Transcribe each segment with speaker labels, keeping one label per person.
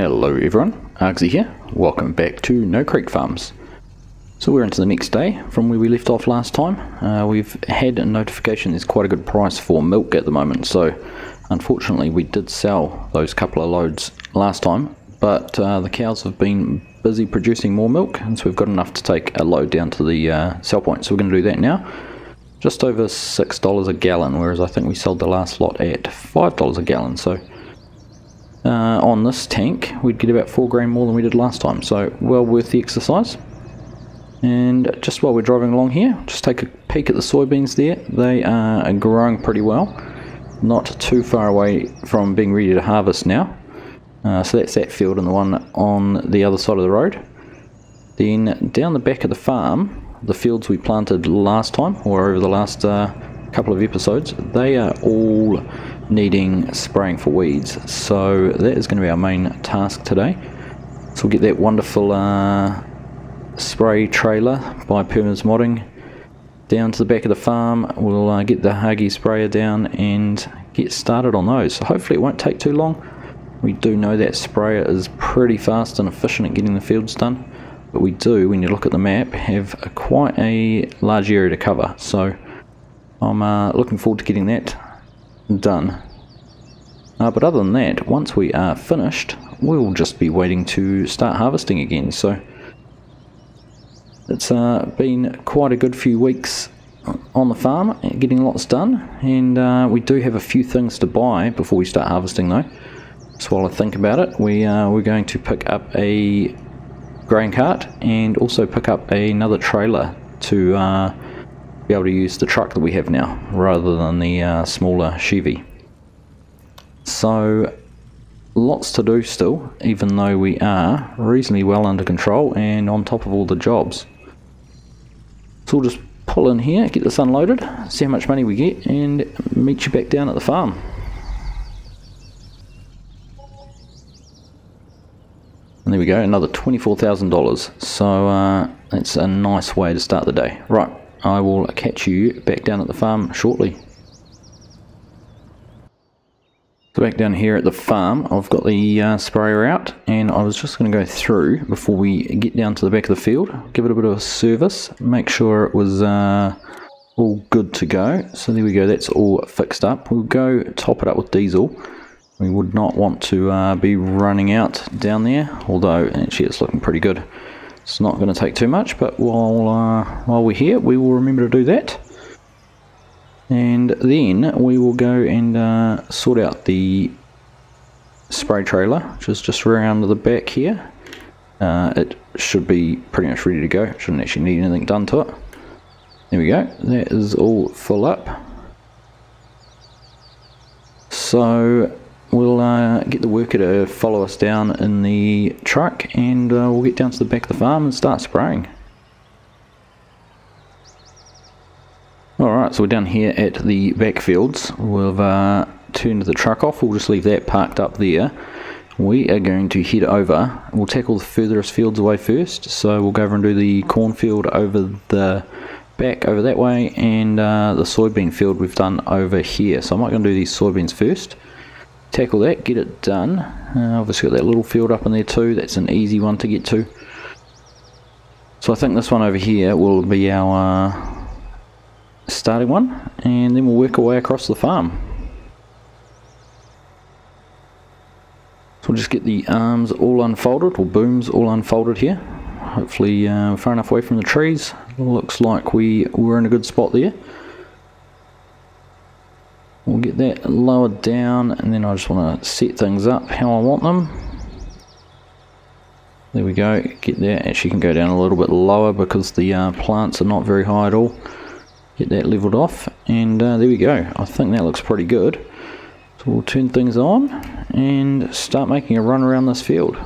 Speaker 1: Hello everyone, Argsy here. Welcome back to No Creek Farms. So we're into the next day from where we left off last time. We've had a notification there's quite a good price for milk at the moment, so unfortunately we did sell those couple of loads last time, but the cows have been busy producing more milk, and so we've got enough to take a load down to the sell point, so we're going to do that now. Just over $6 a gallon, whereas I think we sold the last lot at $5 a gallon, so on this tank we'd get about 4 grand more than we did last time, so well worth the exercise. And just while we're driving along here, just take a peek at the soybeans there. They are growing pretty well, not too far away from being ready to harvest now. So that's that field and the one on the other side of the road. Then down the back of the farm, the fields we planted last time, or over the last couple of episodes, they are all needing spraying for weeds, so that is going to be our main task today. So we'll get that wonderful spray trailer by Permanence Modding down to the back of the farm. We'll get the Argsy sprayer down and get started on those, so hopefully it won't take too long. We do know that sprayer is pretty fast and efficient at getting the fields done, but we do, when you look at the map, have quite a large area to cover, so I'm looking forward to getting that done. But other than that, once we are finished, we'll just be waiting to start harvesting again. So it's been quite a good few weeks on the farm, getting lots done, and we do have a few things to buy before we start harvesting though. So while I think about it, we're going to pick up a grain cart and also pick up another trailer to be able to use the truck that we have now rather than the smaller Chevy. So lots to do still, even though we are reasonably well under control and on top of all the jobs. So we'll just pull in here, get this unloaded, see how much money we get, and meet you back down at the farm. And there we go, another $24,000. So that's a nice way to start the day. Right, I will catch you back down at the farm shortly. So back down here at the farm, I've got the sprayer out, and I was just going to go through before we get down to the back of the field, give it a bit of a service, make sure it was all good to go. So there we go, that's all fixed up. We'll go top it up with diesel. We would not want to be running out down there, although actually it's looking pretty good. It's not going to take too much, but while we're here, we will remember to do that. And then we will go and sort out the spray trailer, which is just around the back here. It should be pretty much ready to go. Shouldn't actually need anything done to it. There we go. That is all full up. So we'll get the worker to follow us down in the truck, and we'll get down to the back of the farm and start spraying. Alright, so we're down here at the back fields. We've turned the truck off, we'll just leave that parked up there. We are going to head over, we'll tackle the furthest fields away first, so we'll go over and do the cornfield over the back over that way, and the soybean field we've done over here. So I'm not going to do these soybeans first. Tackle that, get it done. Obviously got that little field up in there too, that's an easy one to get to. So I think this one over here will be our starting one, and then we'll work our way across the farm. So we'll just get the arms all unfolded, or booms all unfolded here. Hopefully far enough away from the trees. Looks like we were in a good spot there. We'll get that lowered down, and then I just want to set things up how I want them. There we go, get that. Actually can go down a little bit lower because the plants are not very high at all. Get that leveled off, and there we go. I think that looks pretty good. So we'll turn things on and start making a run around this field.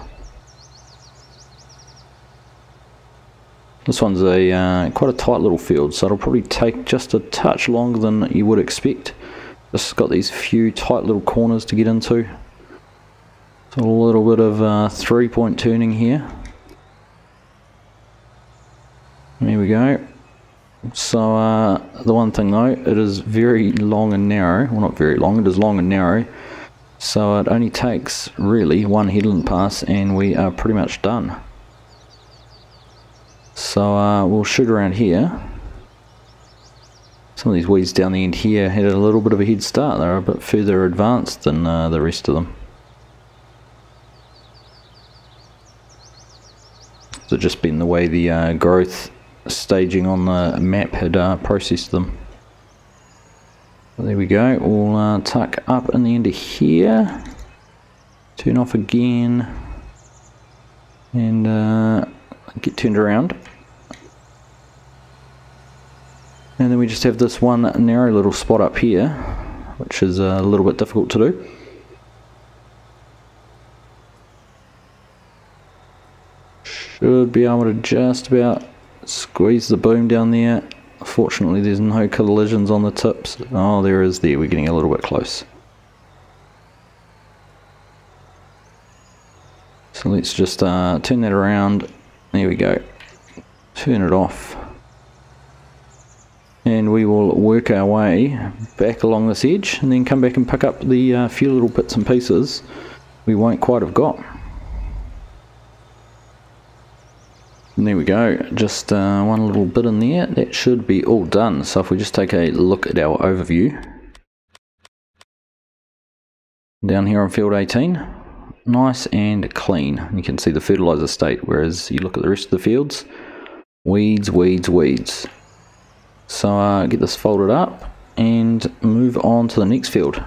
Speaker 1: This one's a quite a tight little field, so it'll probably take just a touch longer than you would expect. Just got these few tight little corners to get into. So a little bit of 3-point turning here. There we go. So the one thing though, it is very long and narrow. Well, not very long, it is long and narrow. So it only takes really one headland pass and we are pretty much done. So we'll shoot around here. Some of these weeds down the end here had a little bit of a head start. They're a bit further advanced than the rest of them. So just been the way the growth staging on the map had processed them. There we go, we'll tuck up in the end of here, turn off again, and get turned around. And then we just have this one narrow little spot up here, which is a little bit difficult to do. Should be able to just about squeeze the boom down there. Fortunately there's no collisions on the tips. Oh, there is there, we're getting a little bit close. So let's just turn that around. There we go. Turn it off. And we will work our way back along this edge and then come back and pick up the few little bits and pieces we won't quite have got. And there we go, just one little bit in there, that should be all done. So if we just take a look at our overview, down here on field 18, nice and clean. And you can see the fertilizer state, whereas you look at the rest of the fields, weeds, weeds, weeds. So get this folded up and move on to the next field.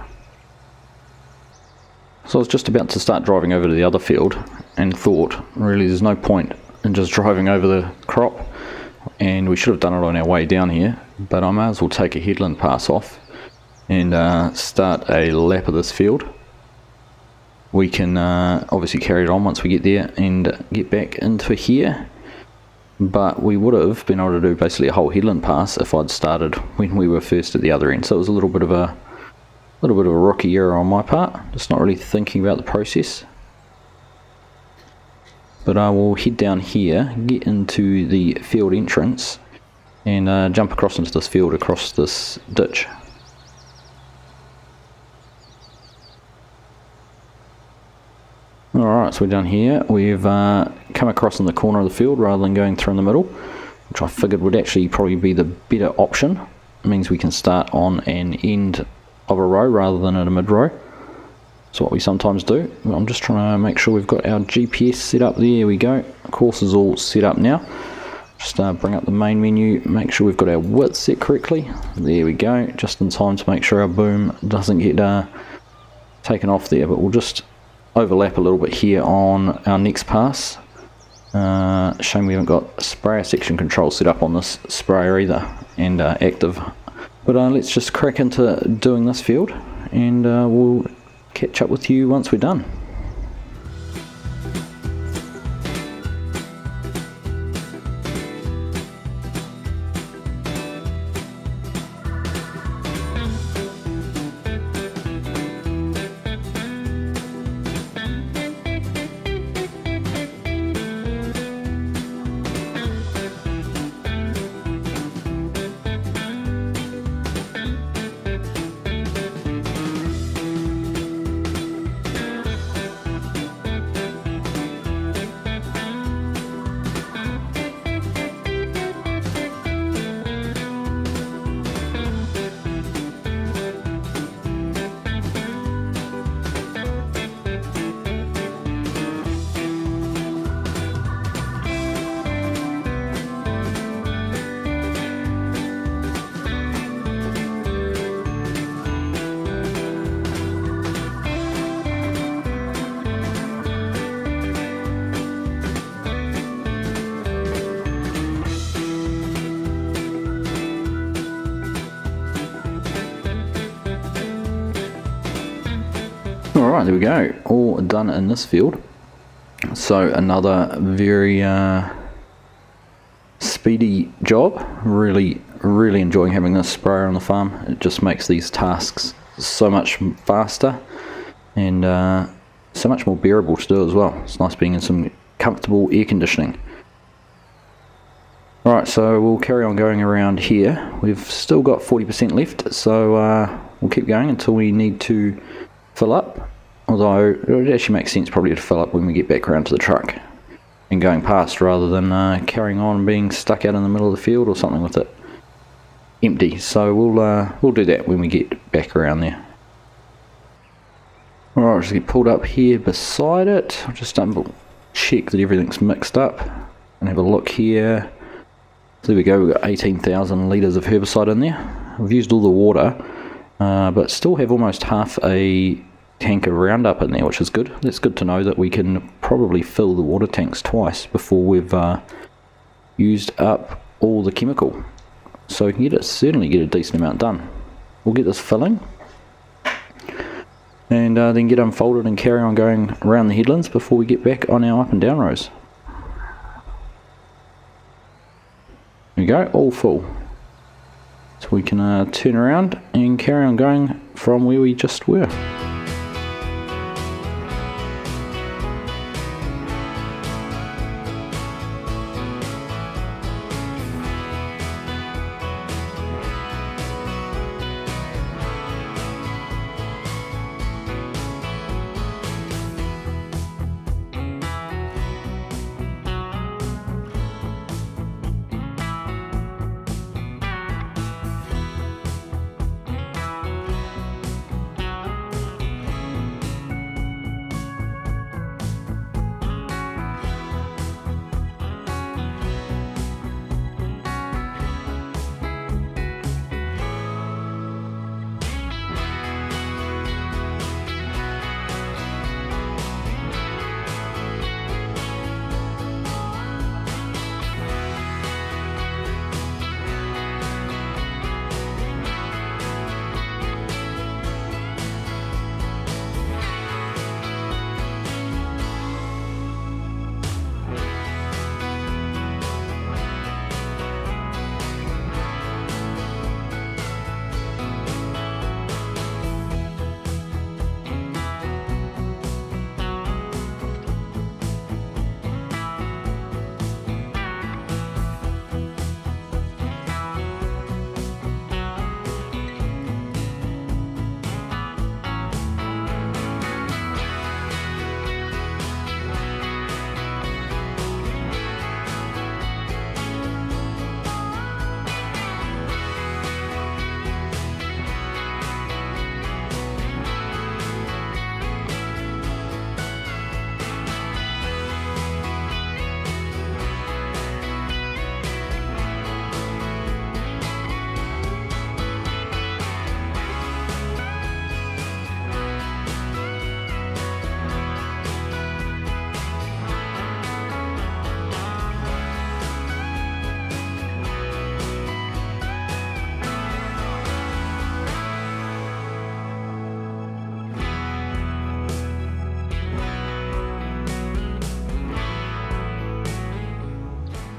Speaker 1: So I was just about to start driving over to the other field and thought, really there's no point and just driving over the crop, and we should have done it on our way down here, but I may as well take a headland pass off and start a lap of this field. We can obviously carry it on once we get there and get back into here, but we would have been able to do basically a whole headland pass if I'd started when we were first at the other end. So it was a little bit of a rookie error on my part, just not really thinking about the process. But I will head down here, get into the field entrance, and jump across into this field, across this ditch. Alright, so we're down here. We've come across in the corner of the field rather than going through in the middle, which I figured would actually probably be the better option. It means we can start on an end of a row rather than at a mid-row. That's what we sometimes do. I'm just trying to make sure we've got our GPS set up. There we go. Course is all set up now. Just bring up the main menu, make sure we've got our width set correctly. There we go. Just in time to make sure our boom doesn't get taken off there. But we'll just overlap a little bit here on our next pass. Shame we haven't got sprayer section control set up on this sprayer either, and active. But let's just crack into doing this field, and we'll catch up with you once we're done. Alright, there we go, all done in this field. So another very speedy job. Really enjoying having this sprayer on the farm. It just makes these tasks so much faster and so much more bearable to do as well. It's nice being in some comfortable air conditioning. Alright, so we'll carry on going around here. We've still got 40% left, so we'll keep going until we need to fill up. although it actually makes sense probably to fill up when we get back around to the truck and going past, rather than carrying on and being stuck out in the middle of the field or something with it empty. So we'll do that when we get back around there. Alright, just get pulled up here beside it. I'll just double check that everything's mixed up and have a look here. So there we go, we've got 18,000 litres of herbicide in there. We've used all the water, but still have almost half a tank of Roundup in there, which is good. That's good to know that we can probably fill the water tanks twice before we've used up all the chemical. So we can certainly get a decent amount done. We'll get this filling and then get unfolded and carry on going around the headlands before we get back on our up and down rows. There we go, all full. So we can turn around and carry on going from where we just were.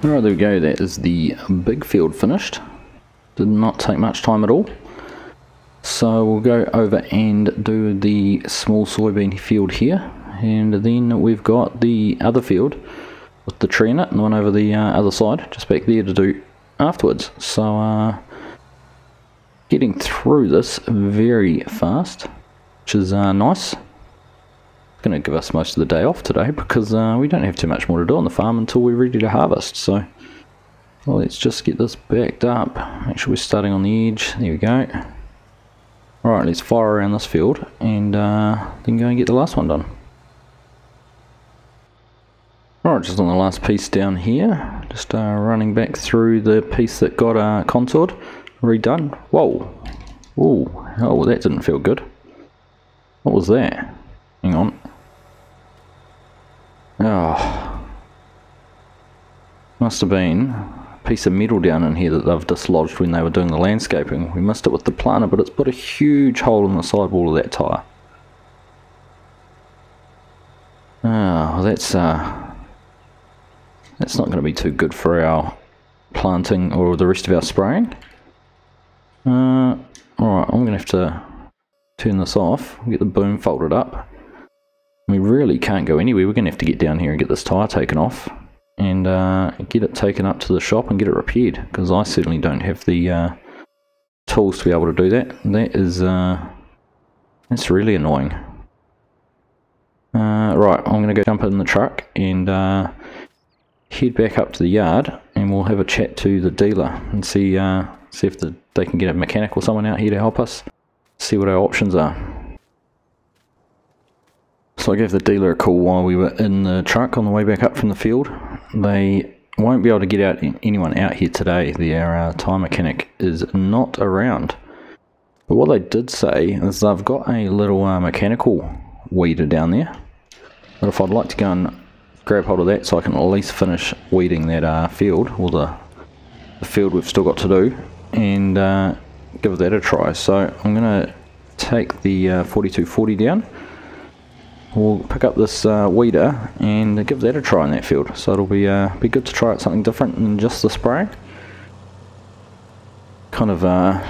Speaker 1: Alright, there we go, that is the big field finished. Did not take much time at all. So we'll go over and do the small soybean field here, and then we've got the other field with the tree in it and the one over the other side just back there to do afterwards. So getting through this very fast, which is nice. It's going to give us most of the day off today because we don't have too much more to do on the farm until we're ready to harvest. So well, let's just get this backed up, make sure we're starting on the edge. There we go. Alright, let's fire around this field and then go and get the last one done. Alright, just on the last piece down here, just running back through the piece that got contoured, redone. Whoa! Ooh, oh, that didn't feel good. What was that? Hang on. Oh, must have been a piece of metal down in here that they've dislodged when they were doing the landscaping. We missed it with the planter, but it's put a huge hole in the sidewall of that tyre. Oh, that's not going to be too good for our planting or the rest of our spraying. Alright, I'm going to have to turn this off, get the boom folded up. We really can't go anywhere. We're going to have to get down here and get this tyre taken off and get it taken up to the shop and get it repaired, because I certainly don't have the tools to be able to do that. That is that's really annoying. Right, I'm going to go jump in the truck and head back up to the yard, and we'll have a chat to the dealer and see if they can get a mechanic or someone out here to help us, see what our options are. So I gave the dealer a call while we were in the truck on the way back up from the field. They won't be able to get anyone out here today. Their tyre mechanic is not around. But what they did say is they've got a little mechanical weeder down there. But if I'd like to go and grab hold of that so I can at least finish weeding that field, or the field we've still got to do, and give that a try. So I'm going to take the 4240 down. We'll pick up this weeder and give that a try in that field. So it'll be good to try out something different than just the spraying. Kind of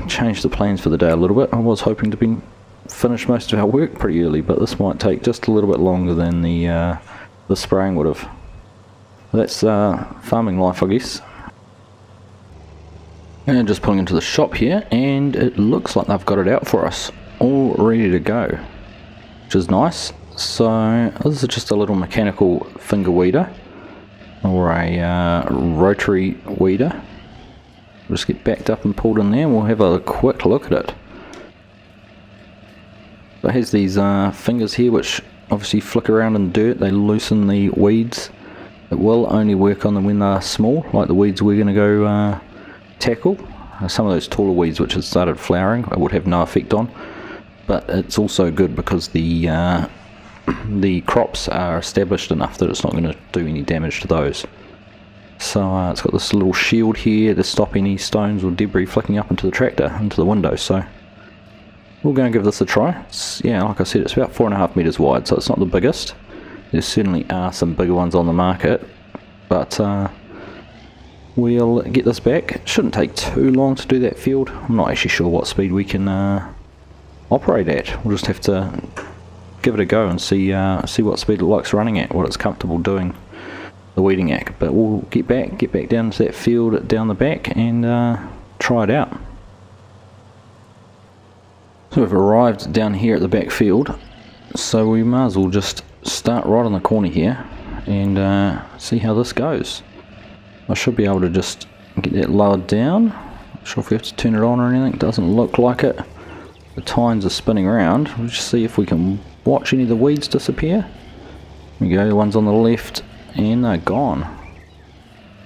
Speaker 1: changed the plans for the day a little bit. I was hoping to finish most of our work pretty early, but this might take just a little bit longer than the spraying would have. That's farming life, I guess. And just pulling into the shop here, and it looks like they've got it out for us, all ready to go, which is nice. So this is just a little mechanical finger weeder, or a rotary weeder. We'll just get backed up and pulled in there, and we'll have a quick look at it. So it has these fingers here which obviously flick around in dirt. They loosen the weeds. It will only work on them when they're small, like the weeds we're going to go tackle. Some of those taller weeds which have started flowering it would have no effect on, but it's also good because the crops are established enough that it's not going to do any damage to those. So it's got this little shield here to stop any stones or debris flicking up into the tractor, into the window. So we'll go and give this a try. Yeah, like I said, it's about 4.5 meters wide, so it's not the biggest. There certainly are some bigger ones on the market, but we'll get this back. It shouldn't take too long to do that field. I'm not actually sure what speed we can operate at. We'll just have to give it a go and see what speed it likes running at, what it's comfortable doing the weeding at. But we'll get back down to that field down the back and try it out. So we've arrived down here at the back field, so we might as well just start right on the corner here and see how this goes. I should be able to just get that lowered down. Not sure if we have to turn it on or anything. It doesn't look like it. The tines are spinning around. We'll just see if we can watch any of the weeds disappear. There we go, the ones on the left, and they're gone.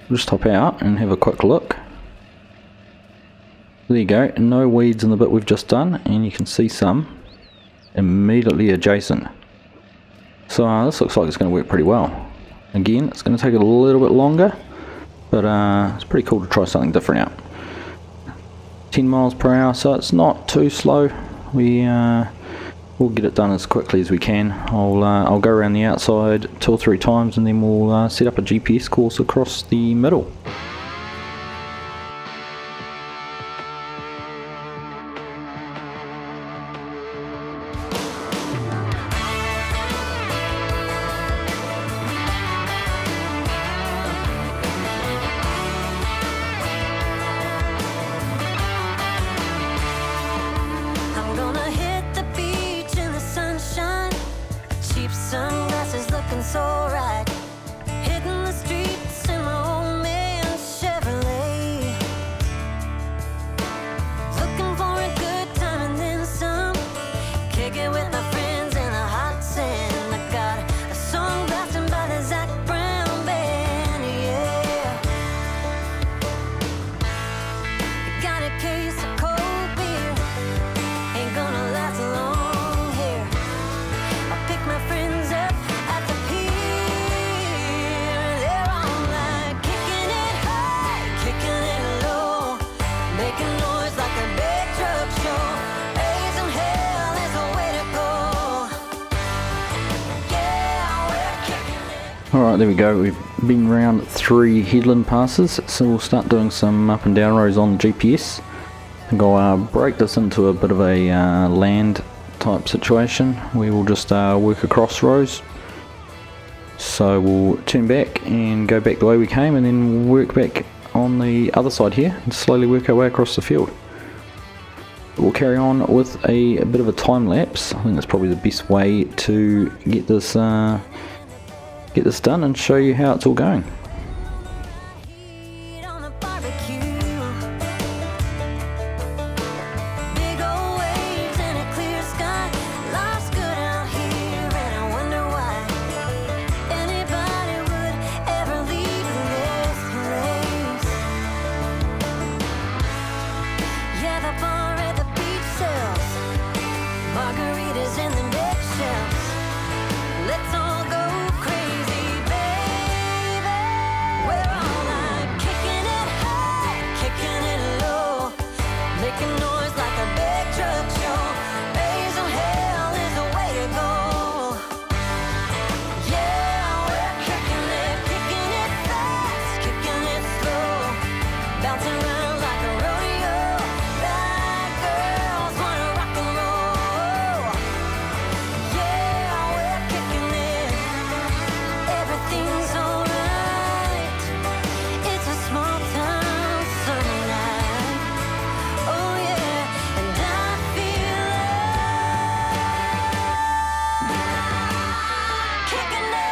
Speaker 1: We'll just hop out and have a quick look. There you go, no weeds in the bit we've just done, and you can see some immediately adjacent. So this looks like it's going to work pretty well. Again, it's going to take a little bit longer, but it's pretty cool to try something different out. 10 miles per hour, so it's not too slow. We'll get it done as quickly as we can. I'll go around the outside 2 or 3 times, and then we'll set up a GPS course across the middle.
Speaker 2: Sunglasses looking so right, hitting the streets in my old man Chevrolet, looking for a good time and then some, kicking with my friends in the hot sand. I got a song blasting by the Zach Brown band, yeah. I got a case of cold beer, ain't gonna last long here. I'll pick my friends up at the pier. They're all like kicking it high, kicking it low, making noise like a big truck show. Raising hell is the way to go. Yeah, we're kicking it.
Speaker 1: Alright, there we go. We've been round 3 headland passes, so we'll start doing some up and down rows on the GPS. I think I'll break this into a bit of a land type situation. We will just work across rows. So we'll turn back and go back the way we came, and then work back on the other side here and slowly work our way across the field. We'll carry on with a bit of a time lapse. I think that's probably the best way to get this done and show you how it's all going.
Speaker 2: Heat on the barbecue. Big old waves and a clear sky. Life's good out here, and I wonder why anybody would ever leave this place. Yeah, the bar at the beach sells margaritas in the neck shelves. Let's all go crazy, baby. We're all like kicking it high, kicking it low, making noise like a big truck show. Raising hell is the way to go. Yeah, we're kicking it fast, kicking it slow, bouncing around like a rodeo. Bad girls wanna rock and roll. Yeah, we're kicking it. Everything's alright. It's a small town summer night. Oh yeah, and I feel like kicking it.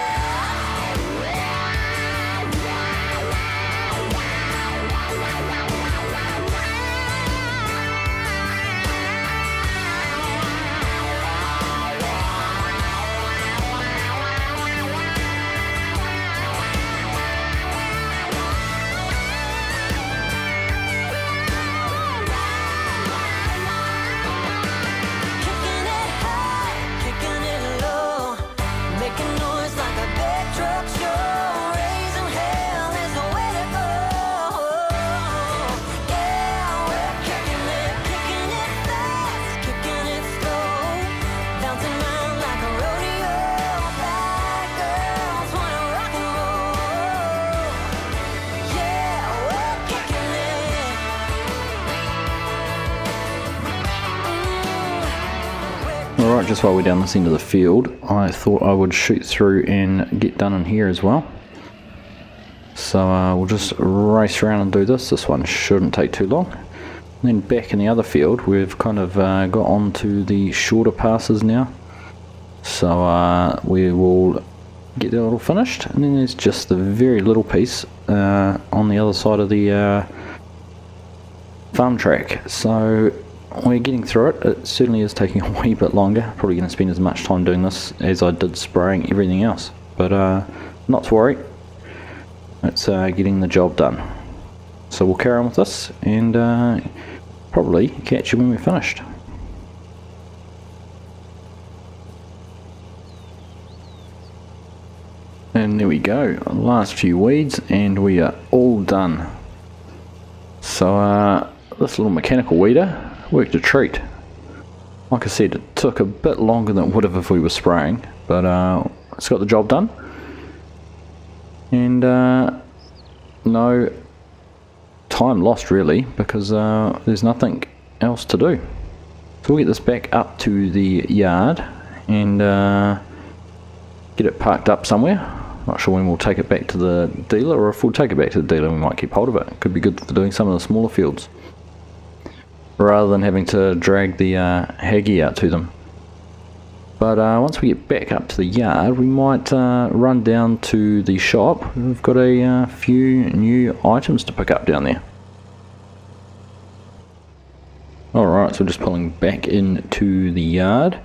Speaker 2: Kicking it high, kicking it low, making noise like a big truck show. Raising hell is the way to go. Yeah, we're kicking it fast, kicking it slow, bouncing around like a rodeo. Bad girls wanna rock and roll. Yeah, we're kicking it.
Speaker 1: Alright, just while we're down this end of the field, I thought I would shoot through and get done in here as well. So we'll just race around and do this. This one shouldn't take too long. And then back in the other field, we've kind of got on to the shorter passes now. So we will get that all finished. And then there's just the very little piece on the other side of the farm track. So we're getting through it. It certainly is taking a wee bit longer. Probably going to spend as much time doing this as I did spraying everything else. But not to worry. It's getting the job done. So we'll carry on with this and probably catch you when we're finished. And there we go. Last few weeds and we are all done. So this little mechanical weeder worked a treat. Like I said, it took a bit longer than it would have if we were spraying, but it's got the job done. And no time lost really, because there's nothing else to do. So we'll get this back up to the yard and get it parked up somewhere. Not sure when we'll take it back to the dealer, or if we'll take it back to the dealer we might keep hold of it. Could be good for doing some of the smaller fields, rather than having to drag the Haggy out to them. But once we get back up to the yard, we might run down to the shop. We've got a few new items to pick up down there. Alright, so just pulling back into the yard.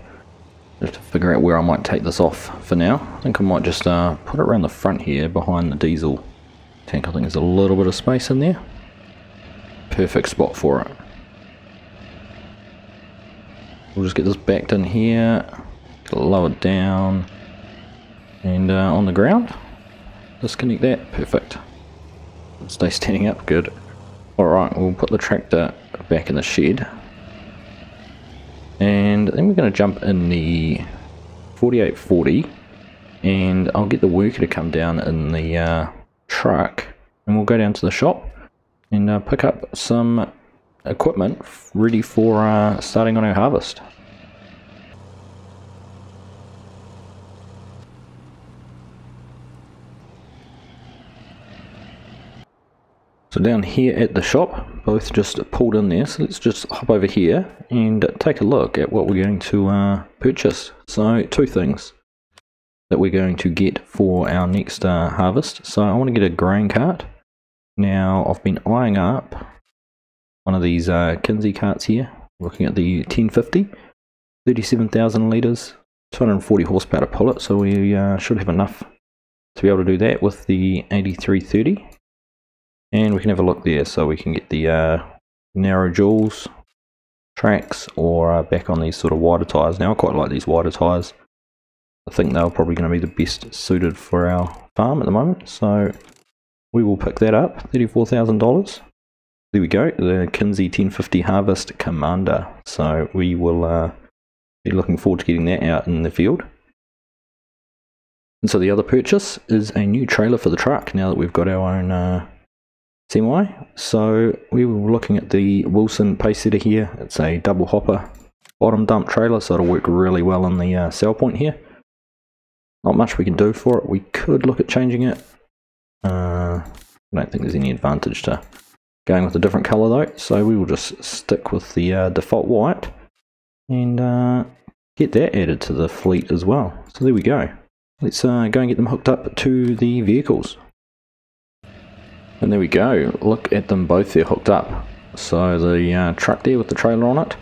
Speaker 1: Just to figure out where I might take this off for now. I think I might just put it around the front here behind the diesel tank. I think there's a little bit of space in there. Perfect spot for it. We'll just get this backed in here, get it lowered down, and on the ground. Disconnect that, perfect. Stay standing up, good. Alright, we'll put the tractor back in the shed. And then we're going to jump in the 4840, and I'll get the worker to come down in the truck, and we'll go down to the shop and pick up some equipment ready for starting on our harvest. So down here at the shop, both just pulled in there, so let's just hop over here and take a look at what we're going to purchase. So two things that we're going to get for our next harvest. So I want to get a grain cart. Now I've been eyeing up one of these Kinsey carts here, looking at the 1050, 37,000 litres, 240 horsepower to pull it, so we should have enough to be able to do that with the 8330. And we can have a look there, so we can get the narrow jewels tracks or back on these sort of wider tyres. Now I quite like these wider tyres. I think they're probably going to be the best suited for our farm at the moment, so we will pick that up, $34,000. There we go, the Kinsey 1050 Harvest Commander. So we will be looking forward to getting that out in the field. And so the other purchase is a new trailer for the truck now that we've got our own semi. So we were looking at the Wilson pace setter here. It's a double hopper bottom dump trailer, so it'll work really well on the cell point here. Not much we can do for it. We could look at changing it. I don't think there's any advantage to going with a different colour though, so we will just stick with the default white and get that added to the fleet as well. So there we go. Let's go and get them hooked up to the vehicles. And there we go, look at them both, they're hooked up. So the truck there with the trailer on it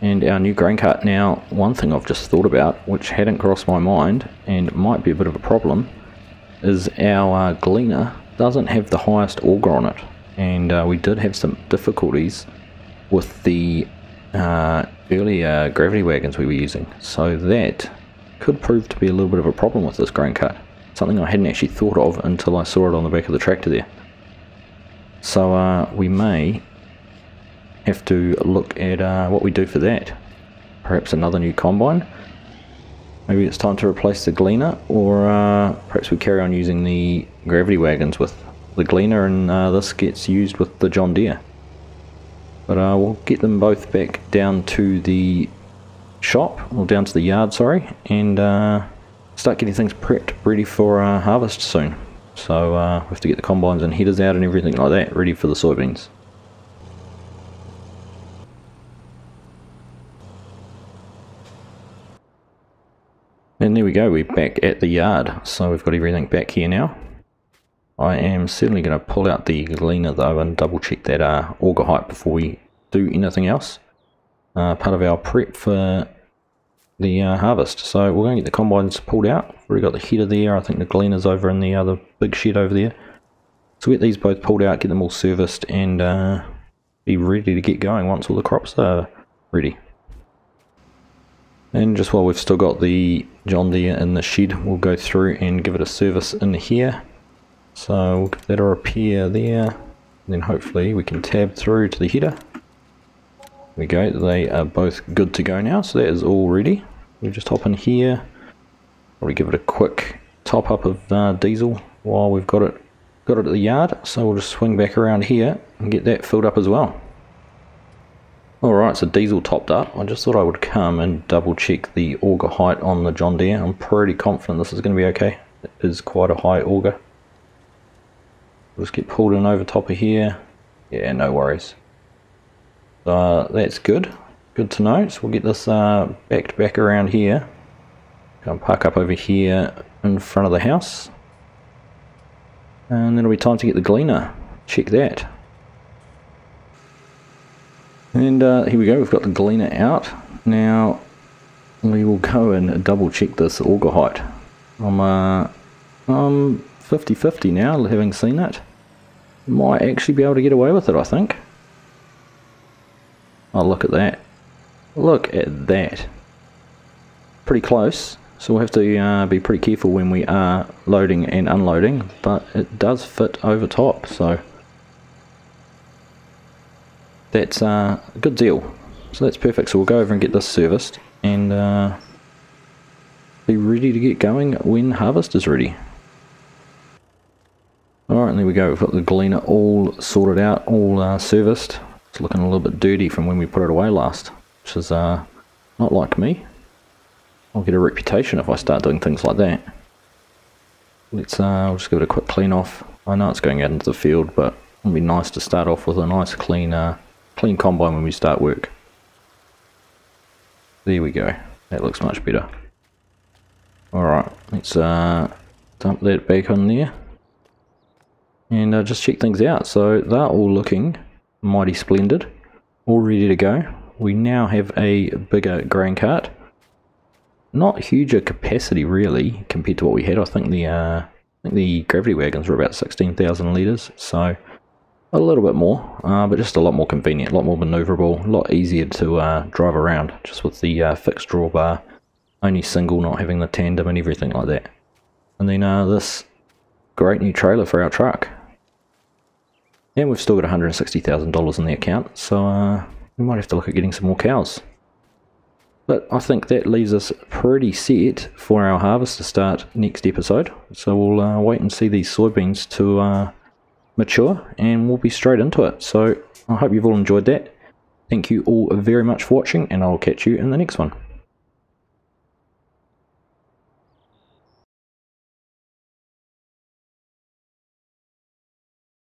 Speaker 1: and our new grain cart. Now one thing I've just thought about, which hadn't crossed my mind and might be a bit of a problem, is our gleaner doesn't have the highest auger on it, and we did have some difficulties with the earlier gravity wagons we were using, so that could prove to be a little bit of a problem with this grain cart. Something I hadn't actually thought of until I saw it on the back of the tractor there. So we may have to look at what we do for that. Perhaps another new combine. Maybe it's time to replace the gleaner, or perhaps we carry on using the gravity wagons with the gleaner and this gets used with the John Deere. But we'll get them both back down to the shop, or down to the yard, sorry, and start getting things prepped ready for harvest soon. So we have to get the combines and headers out and everything like that ready for the soybeans. And there we go, we're back at the yard, so we've got everything back here now. I am certainly going to pull out the gleaner though and double check that auger height before we do anything else. Part of our prep for the harvest. So we're going to get the combines pulled out. We've already got the header there, I think the gleaner's over in the other big shed over there. So we'll get these both pulled out, get them all serviced and be ready to get going once all the crops are ready. And just while we've still got the John Deere in the shed, we'll go through and give it a service in here. So we'll give that a repair there, and then hopefully we can tab through to the header. There we go, they are both good to go now, so that is all ready. We'll just hop in here, probably give it a quick top up of diesel while we've got it at the yard. So we'll just swing back around here and get that filled up as well. Alright, so diesel topped up. I just thought I would come and double check the auger height on the John Deere. I'm pretty confident this is going to be okay. It is quite a high auger. We'll just get pulled in over top of here. Yeah, no worries. That's good. Good to know. So we'll get this backed back around here. Go and park up over here in front of the house. And then it'll be time to get the gleaner. Check that. And here we go, we've got the gleaner out. Now we will go and double check this auger height. I'm 50-50 now, having seen that. Might actually be able to get away with it, I think. Oh, look at that. Look at that. Pretty close, so we'll have to be pretty careful when we are loading and unloading, but it does fit over top, so that's a good deal. So that's perfect, so we'll go over and get this serviced and be ready to get going when harvest is ready. Alright, and there we go, we've got the gleaner all sorted out, all serviced. It's looking a little bit dirty from when we put it away last, which is not like me. I'll get a reputation if I start doing things like that. I'll just give it a quick clean off. I know it's going out into the field, but It'll be nice to start off with a nice clean combine when we start work. There we go. That looks much better. Alright, let's dump that back on there. And just check things out. So they're all looking mighty splendid. All ready to go. We now have a bigger grain cart. Not huge a capacity really compared to what we had. I think the gravity wagons were about 16,000 litres, so a little bit more, but just a lot more convenient, a lot more manoeuvrable, a lot easier to drive around, just with the fixed drawbar, only single, not having the tandem and everything like that. And then this great new trailer for our truck. And we've still got $160,000 in the account, so we might have to look at getting some more cows. But I think that leaves us pretty set for our harvest to start next episode. So we'll wait and see these soybeans to mature, and we'll be straight into it. So I hope you've all enjoyed that. Thank you all very much for watching, and I'll catch you in the next one.